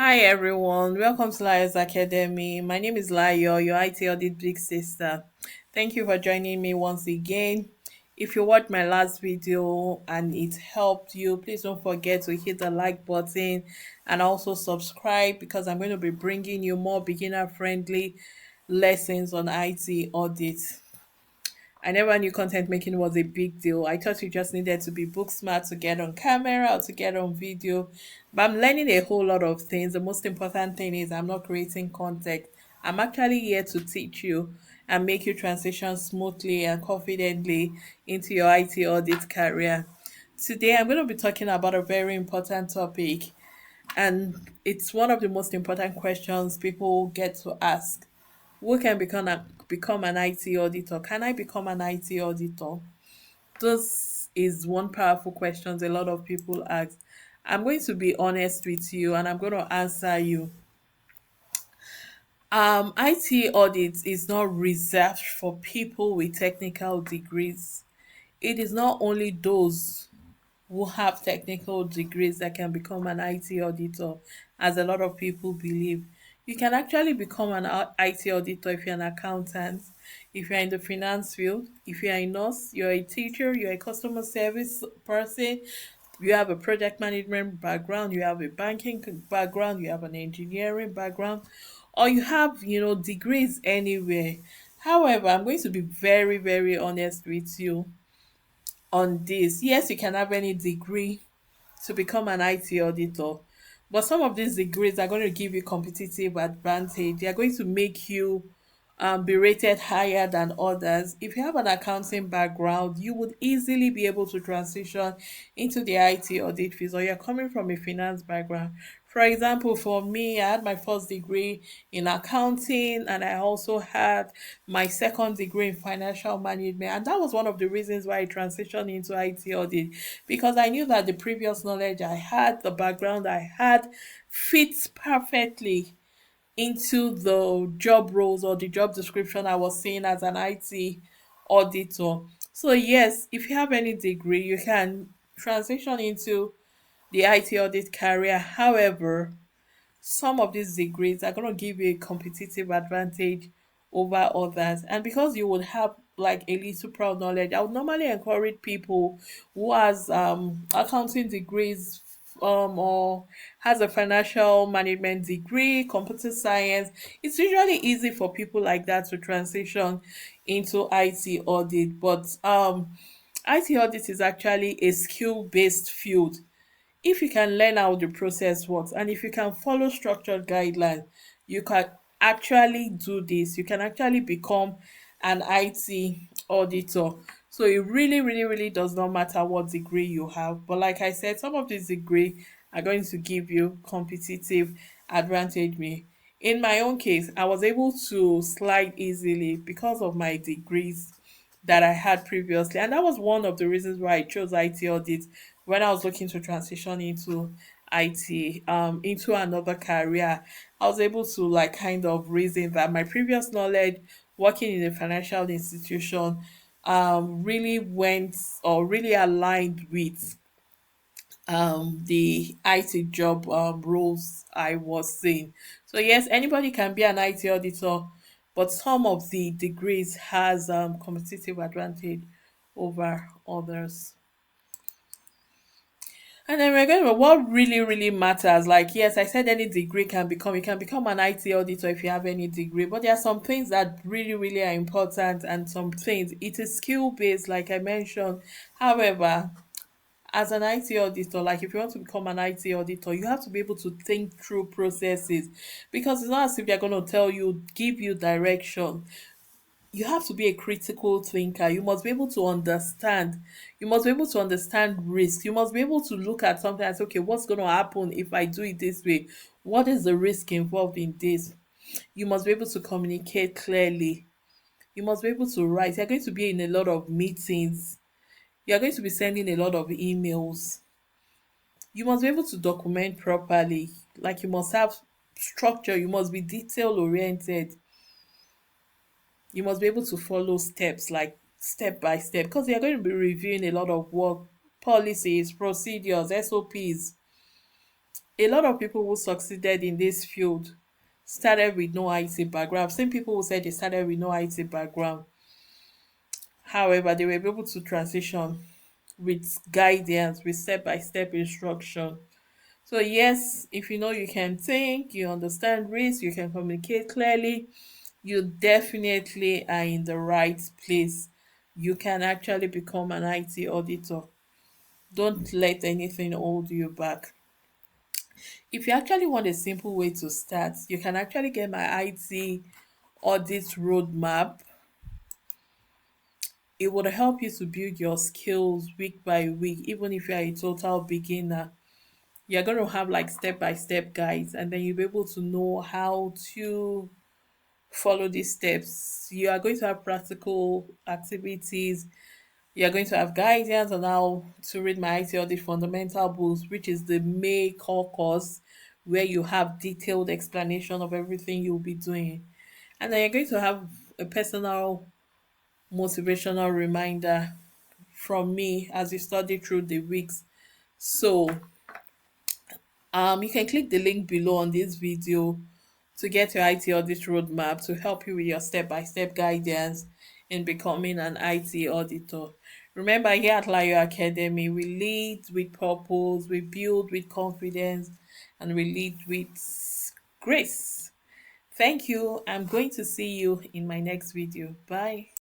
Hi everyone, welcome to Layo's Academy. My name is Layo, your IT audit big sister. Thank you for joining me once again. If you watched my last video and it helped you, please don't forget to hit the like button and also subscribe because I'm going to be bringing you more beginner friendly lessons on IT audit. I never knew content making was a big deal. I thought you just needed to be book smart to get on camera or to get on video. But I'm learning a whole lot of things. The most important thing is I'm not creating content. I'm actually here to teach you and make you transition smoothly and confidently into your IT audit career. Today, I'm going to be talking about a very important topic, and it's one of the most important questions people get to ask. Who can become an IT auditor? Can I become an IT auditor? This is one powerful question a lot of people ask. I'm going to be honest with you and I'm going to answer you. IT audit is not reserved for people with technical degrees. It is not only those who have technical degrees that can become an IT auditor, as a lot of people believe. You can actually become an IT auditor if you're an accountant, if you're in the finance field, if you're a nurse, you're a teacher, you're a customer service person, you have a project management background, you have a banking background, you have an engineering background, or you have, degrees anywhere. However, I'm going to be very, very honest with you on this. Yes, you can have any degree to become an IT auditor. But some of these degrees are going to give you competitive advantage. They are going to make you be rated higher than others. If you have an accounting background, you would easily be able to transition into the IT audit field, or you're coming from a finance background. For example, for me, I had my first degree in accounting and I also had my second degree in financial management. And that was one of the reasons why I transitioned into IT audit, because I knew that the previous knowledge I had, the background I had, fits perfectly into the job roles or the job description I was seeing as an IT auditor. So yes, if you have any degree, you can transition into the IT audit career. However, some of these degrees are going to give you a competitive advantage over others. And because you would have like a little proud knowledge, I would normally encourage people who has accounting degrees or has a financial management degree, computer science. It's usually easy for people like that to transition into IT audit. But IT audit is actually a skill based field. If you can learn how the process works and if you can follow structured guidelines, you can actually do this. You can actually become an IT auditor. So it really, really, really does not matter what degree you have. But like I said, some of these degree are going to give you competitive advantage. Me. In my own case, I was able to slide easily because of my degrees that I had previously. And that was one of the reasons why I chose IT audit when I was looking to transition into IT, into another career. I was able to like kind of reason that my previous knowledge working in a financial institution really went or really aligned with the IT job roles I was seeing. So yes, anybody can be an IT auditor, but some of the degrees has competitive advantage over others. And then we're going to what really, really matters. Like, yes, I said any degree can become, you can become an IT auditor if you have any degree, but there are some things that really, really are important, and some things it is skill based, like I mentioned. However, as an IT auditor, like if you want to become an IT auditor, you have to be able to think through processes, because it's not as if they're going to tell you, give you direction. You have to be a critical thinker. You must be able to understand. You must be able to understand risk. You must be able to look at something and say, okay, what's going to happen if I do it this way? What is the risk involved in this? You must be able to communicate clearly. You must be able to write. You're going to be in a lot of meetings. You're going to be sending a lot of emails. You must be able to document properly. Like you must have structure. You must be detail oriented. You must be able to follow steps, like step by step, because you're going to be reviewing a lot of work, policies, procedures, SOPs. A lot of people who succeeded in this field started with no IT background. I've seen people who said they started with no IT background. However, they were able to transition with guidance, with step by step instruction. So, yes, if you know you can think, you understand risk, you can communicate clearly, you definitely are in the right place. You can actually become an IT auditor. Don't let anything hold you back. If you actually want a simple way to start, you can actually get my IT Audit Roadmap. It would help you to build your skills week by week, even if you're a total beginner. You're going to have like step by step guides, and then you'll be able to know how to follow these steps. You are going to have practical activities. You are going to have guidance on how to read my IT audit fundamental books, which is the main core course where you have detailed explanation of everything you'll be doing. And then you're going to have a personal motivational reminder from me as you study through the weeks. So you can click the link below on this video to get your IT audit roadmap to help you with your step-by-step guidance in becoming an IT auditor. Remember, here at Layo Academy, we lead with purpose, we build with confidence, and we lead with grace. Thank you. I'm going to see you in my next video. Bye.